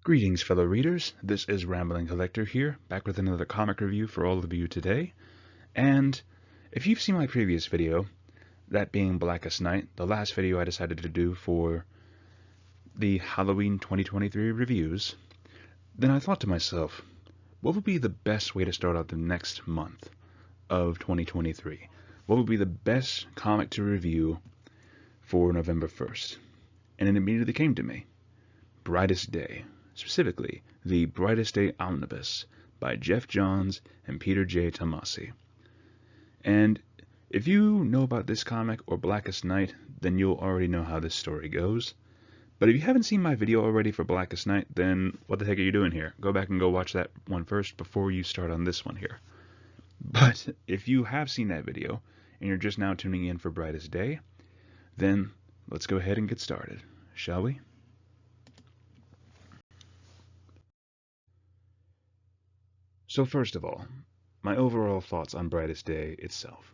Greetings, fellow readers. This is Rambling Collector here, back with another comic review for all of you today. And if you've seen my previous video, that being Blackest Night, the last video I decided to do for the Halloween 2023 reviews, then I thought to myself, what would be the best way to start out the next month of 2023? What would be the best comic to review for November 1st? And it immediately came to me. Brightest Day, specifically the Brightest Day Omnibus by Geoff Johns and Peter J. Tomasi. And if you know about this comic or Blackest Night, then you'll already know how this story goes. But if you haven't seen my video already for Blackest Night, then what the heck are you doing here? Go back and go watch that one first before you start on this one here. But if you have seen that video and you're just now tuning in for Brightest Day, then let's go ahead and get started, shall we? So first of all, my overall thoughts on Brightest Day itself.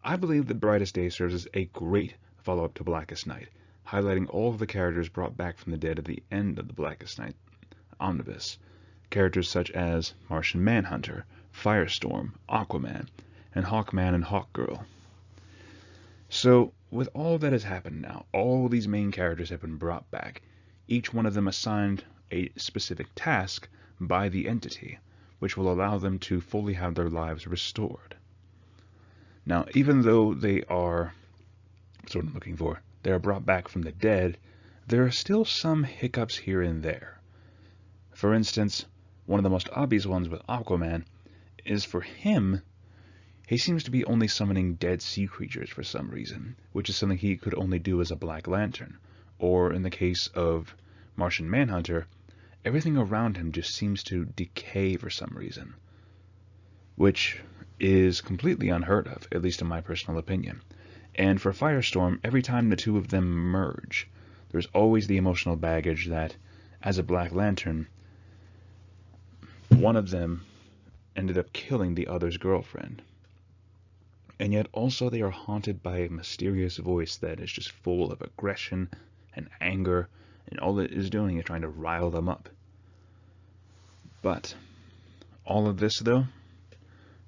I believe that Brightest Day serves as a great follow-up to Blackest Night, highlighting all of the characters brought back from the dead at the end of the Blackest Night omnibus. Characters such as Martian Manhunter, Firestorm, Aquaman, and Hawkman and Hawkgirl. So, with all that has happened now, all these main characters have been brought back, each one of them assigned a specific task by the entity, which will allow them to fully have their lives restored. Now, even though they are, that's what I'm looking for, they are brought back from the dead, there are still some hiccups here and there. For instance, one of the most obvious ones with Aquaman is for him, he seems to be only summoning dead sea creatures for some reason, which is something he could only do as a Black Lantern. Or in the case of Martian Manhunter, everything around him just seems to decay for some reason, which is completely unheard of, at least in my personal opinion. And for Firestorm, every time the two of them merge, there's always the emotional baggage that, as a Black Lantern, one of them ended up killing the other's girlfriend. And yet also they are haunted by a mysterious voice that is just full of aggression and anger, and all it is doing is trying to rile them up. But all of this, though,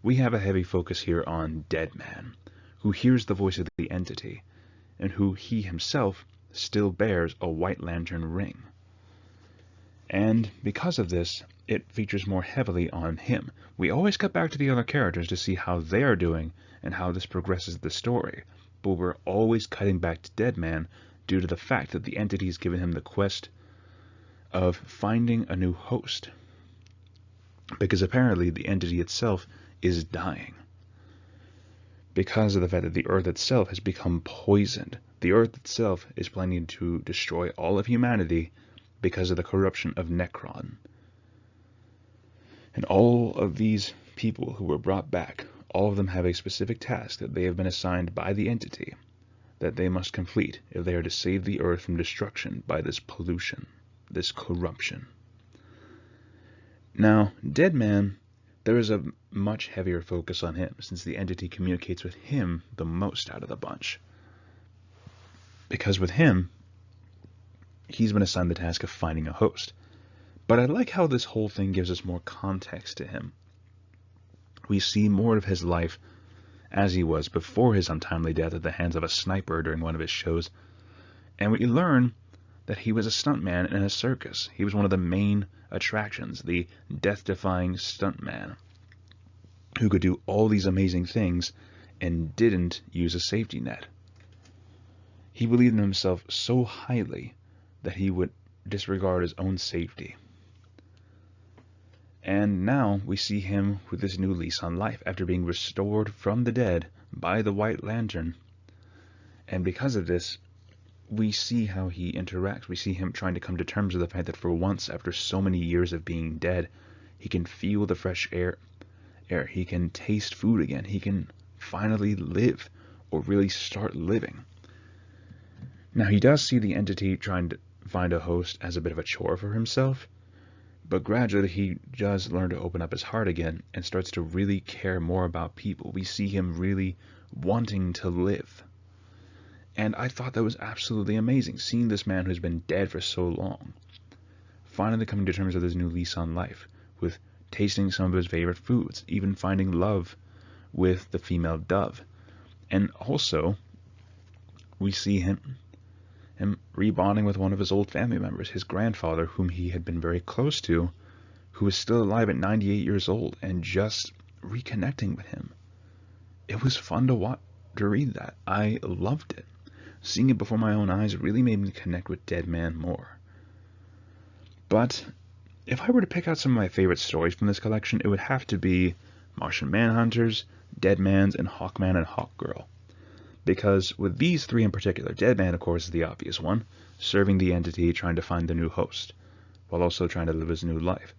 we have a heavy focus here on Deadman, who hears the voice of the entity, and who he himself still bears a White Lantern ring. And because of this, it features more heavily on him. We always cut back to the other characters to see how they are doing and how this progresses the story, but we're always cutting back to Deadman due to the fact that the entity has given him the quest of finding a new host, because apparently the entity itself is dying. Because of the fact that the Earth itself has become poisoned. The Earth itself is planning to destroy all of humanity because of the corruption of Necron. And all of these people who were brought back, all of them have a specific task that they have been assigned by the entity that they must complete if they are to save the Earth from destruction by this pollution, this corruption. Now, Deadman, there is a much heavier focus on him, since the entity communicates with him the most out of the bunch. Because with him, he's been assigned the task of finding a host. But I like how this whole thing gives us more context to him. We see more of his life as he was before his untimely death at the hands of a sniper during one of his shows, and we learn that he was a stuntman in a circus. He was one of the main attractions, the death-defying stuntman, who could do all these amazing things and didn't use a safety net. He believed in himself so highly that he would disregard his own safety. And now we see him with this new lease on life after being restored from the dead by the White Lantern. And because of this, we see how he interacts. We see him trying to come to terms with the fact that for once, after so many years of being dead, he can feel the fresh air. He can taste food again. He can finally live, or really start living. Now, he does see the entity trying to find a host as a bit of a chore for himself, but gradually he does learn to open up his heart again and starts to really care more about people. We see him really wanting to live. And I thought that was absolutely amazing, seeing this man who's been dead for so long finally coming to terms with his new lease on life, with tasting some of his favorite foods, even finding love with the female dove. And also, we see him rebonding with one of his old family members, his grandfather, whom he had been very close to, who is still alive at 98 years old, and just reconnecting with him. It was fun to read that. I loved it. Seeing it before my own eyes really made me connect with Dead Man more. But if I were to pick out some of my favorite stories from this collection, it would have to be Martian Manhunters, Dead Man's, and Hawkman and Hawkgirl. Because with these three in particular, Dead Man, of course, is the obvious one, serving the entity, trying to find the new host, while also trying to live his new life.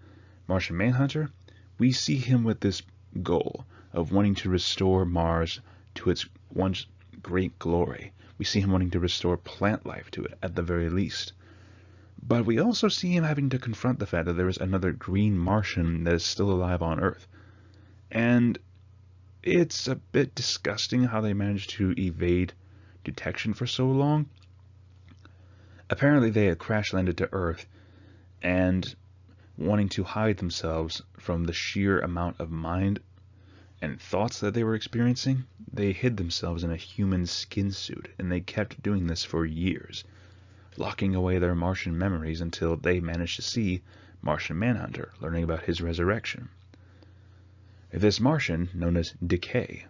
Martian Manhunter, we see him with this goal of wanting to restore Mars to its once great glory. We see him wanting to restore plant life to it, at the very least. But we also see him having to confront the fact that there is another green Martian that is still alive on Earth. And it's a bit disgusting how they managed to evade detection for so long. Apparently they had crash landed to Earth, and wanting to hide themselves from the sheer amount of mind and thoughts that they were experiencing, they hid themselves in a human skin suit, and they kept doing this for years, locking away their Martian memories until they managed to see Martian Manhunter, learning about his resurrection. This Martian, known as Decay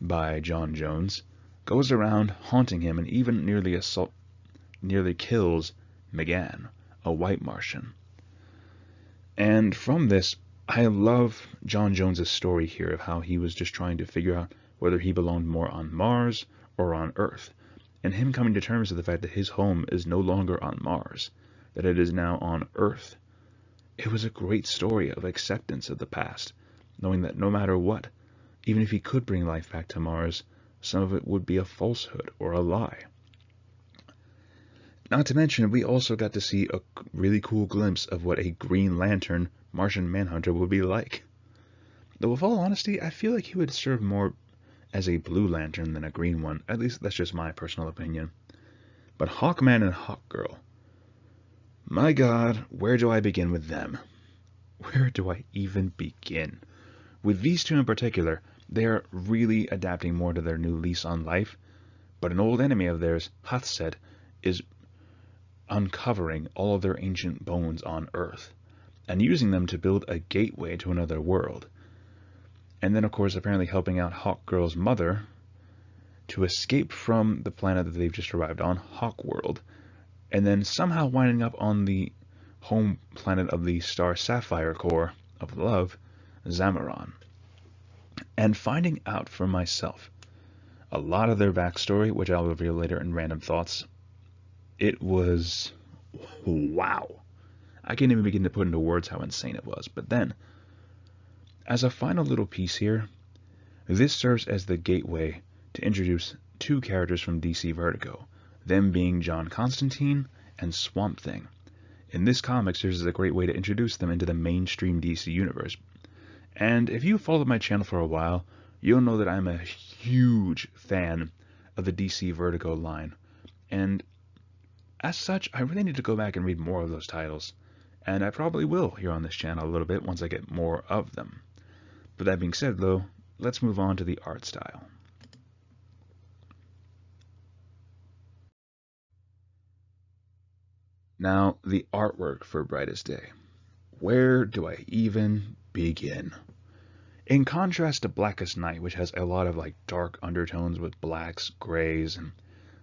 by Geoff Johns, goes around haunting him and even nearly kills McGann, a white Martian. And from this, I love Geoff Johns' story here of how he was just trying to figure out whether he belonged more on Mars or on Earth, and him coming to terms with the fact that his home is no longer on Mars, that it is now on Earth. It was a great story of acceptance of the past, knowing that no matter what, even if he could bring life back to Mars, some of it would be a falsehood or a lie. Not to mention, we also got to see a really cool glimpse of what a Green Lantern Martian Manhunter would be like. Though with all honesty, I feel like he would serve more as a Blue Lantern than a green one. At least that's just my personal opinion. But Hawkman and Hawkgirl, my god, where do I begin with them? Where do I even begin? With these two in particular, they are really adapting more to their new lease on life, but an old enemy of theirs, Hathset, is uncovering all of their ancient bones on Earth, and using them to build a gateway to another world. And then, of course, apparently helping out Hawkgirl's mother to escape from the planet that they've just arrived on, Hawkworld, and then somehow winding up on the home planet of the star Sapphire Core of Love, Zamaron. And finding out for myself a lot of their backstory, which I'll reveal later in Random Thoughts, it was wow. I can't even begin to put into words how insane it was. But then, as a final little piece here, this serves as the gateway to introduce two characters from DC Vertigo, them being John Constantine and Swamp Thing. In this comic, serves as a great way to introduce them into the mainstream DC universe. And if you followed my channel for a while, you'll know that I'm a huge fan of the DC Vertigo line. And as such, I really need to go back and read more of those titles. And I probably will here on this channel a little bit once I get more of them. But that being said, though, let's move on to the art style. Now, the artwork for Brightest Day. Where do I even begin? In contrast to Blackest Night, which has a lot of dark undertones with blacks, grays, and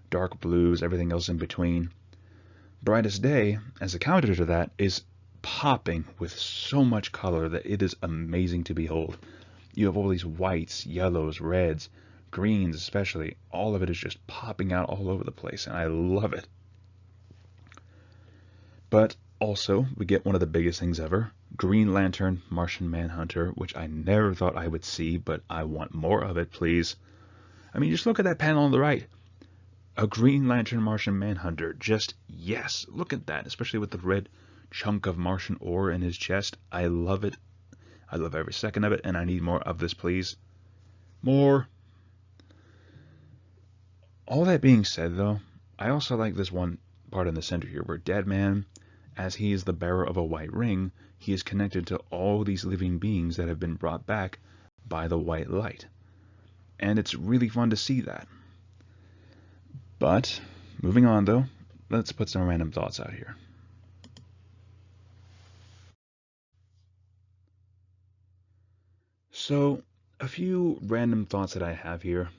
dark blues, everything else in between, Brightest Day, as a counter to that, is popping with so much color that it is amazing to behold. You have all these whites, yellows, reds, greens especially. All of it is just popping out all over the place, and I love it. But also, we get one of the biggest things ever, Green Lantern Martian Manhunter, which I never thought I would see, but I want more of it, please. I mean, just look at that panel on the right. A Green Lantern Martian Manhunter, just yes, look at that, especially with the red chunk of Martian ore in his chest. I love it. I love every second of it, and I need more of this, please. More. All that being said, though, I also like this one part in the center here where Dead Man as he is the bearer of a white ring, he is connected to all these living beings that have been brought back by the white light. And it's really fun to see that. But, moving on though, let's put some random thoughts out here. So, a few random thoughts that I have here.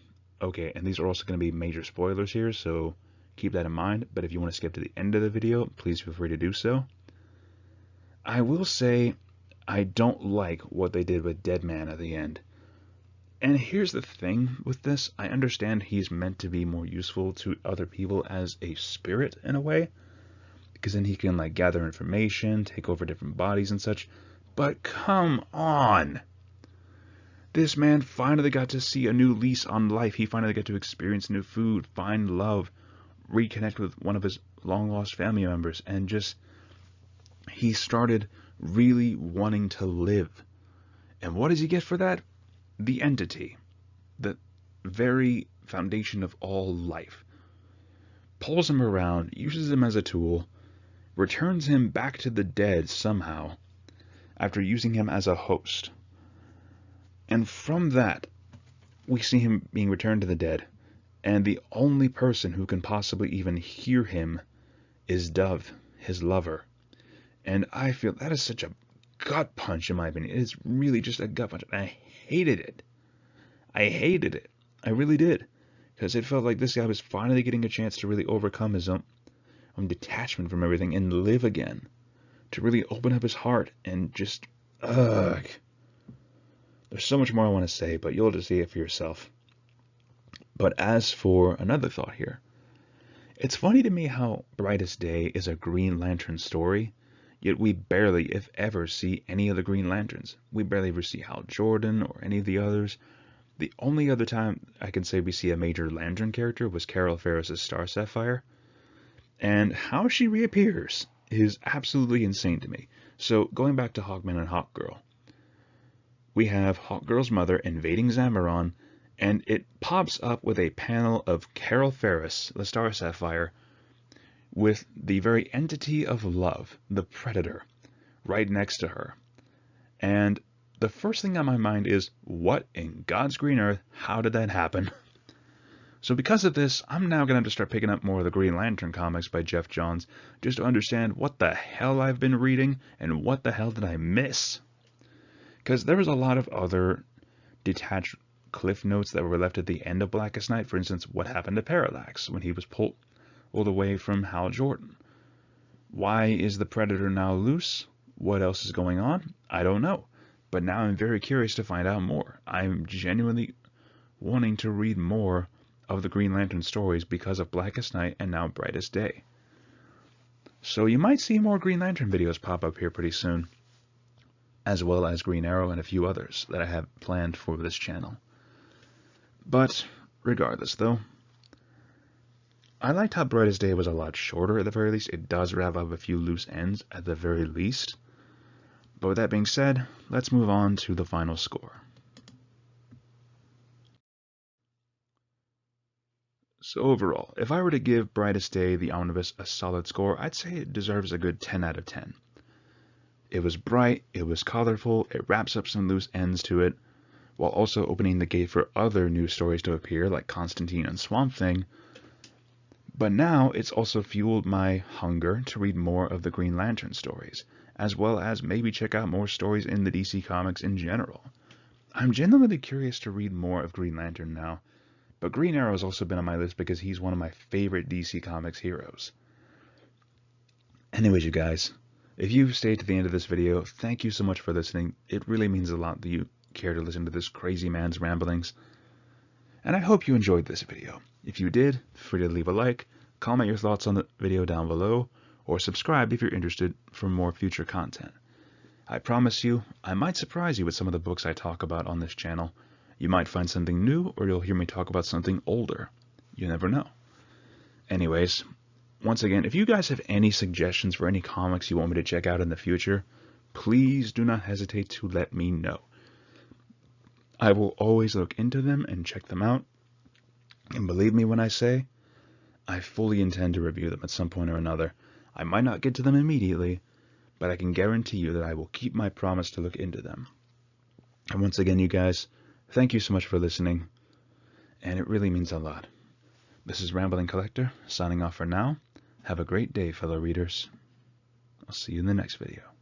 Okay, and these are also going to be major spoilers here, so keep that in mind. But if you want to skip to the end of the video, please feel free to do so. I will say I don't like what they did with Dead Man at the end. And here's the thing with this. I understand he's meant to be more useful to other people as a spirit in a way, because then he can like gather information, take over different bodies and such. But come on! This man finally got to see a new lease on life. He finally got to experience new food, find love, reconnect with one of his long-lost family members, and just, he started really wanting to live. And what does he get for that? The entity. The very foundation of all life. Pulls him around, uses him as a tool, returns him back to the dead somehow, after using him as a host. And from that, we see him being returned to the dead, and the only person who can possibly even hear him is Dove, his lover. And I feel that is such a gut punch, in my opinion. It is really just a gut punch. I hated it. I hated it. I really did. Because it felt like this guy was finally getting a chance to really overcome his own detachment from everything and live again. To really open up his heart and just, ugh. There's so much more I want to say, but you'll just see it for yourself. But as for another thought here, it's funny to me how Brightest Day is a Green Lantern story, yet we barely, if ever, see any of the Green Lanterns. We barely ever see Hal Jordan or any of the others. The only other time I can say we see a major Lantern character was Carol Ferris's Star Sapphire. And how she reappears is absolutely insane to me. So going back to Hawkman and Hawkgirl, we have Hawkgirl's mother invading Zamaron, and it pops up with a panel of Carol Ferris, the Star Sapphire, with the very entity of love, the Predator, right next to her. And the first thing on my mind is, what in God's green earth, how did that happen? So because of this, I'm now going to have to start picking up more of the Green Lantern comics by Geoff Johns, just to understand what the hell I've been reading, and what the hell did I miss? Because there was a lot of other detached cliff notes that were left at the end of Blackest Night. For instance, what happened to Parallax when he was pulled away from Hal Jordan? Why is the Predator now loose? What else is going on? I don't know. But now I'm very curious to find out more. I'm genuinely wanting to read more of the Green Lantern stories because of Blackest Night and now Brightest Day. So you might see more Green Lantern videos pop up here pretty soon, as well as Green Arrow and a few others that I have planned for this channel. But regardless though, I liked how Brightest Day was a lot shorter at the very least. It does wrap up a few loose ends at the very least. But with that being said, let's move on to the final score. So overall, if I were to give Brightest Day, the omnibus, a solid score, I'd say it deserves a good 10 out of 10. It was bright, it was colorful, it wraps up some loose ends to it, while also opening the gate for other new stories to appear, like Constantine and Swamp Thing. But now it's also fueled my hunger to read more of the Green Lantern stories, as well as maybe check out more stories in the DC Comics in general. I'm genuinely curious to read more of Green Lantern now, but Green Arrow has also been on my list because he's one of my favorite DC Comics heroes. Anyways, you guys, if you've stayed to the end of this video, thank you so much for listening. It really means a lot that you care to listen to this crazy man's ramblings. And I hope you enjoyed this video. If you did, feel free to leave a like, comment your thoughts on the video down below, or subscribe if you're interested for more future content. I promise you, I might surprise you with some of the books I talk about on this channel. You might find something new, or you'll hear me talk about something older. You never know. Anyways, once again, if you guys have any suggestions for any comics you want me to check out in the future, please do not hesitate to let me know. I will always look into them and check them out. And believe me when I say, I fully intend to review them at some point or another. I might not get to them immediately, but I can guarantee you that I will keep my promise to look into them. And once again, you guys, thank you so much for listening, and it really means a lot. This is Rambling Collector, signing off for now. Have a great day, fellow readers. I'll see you in the next video.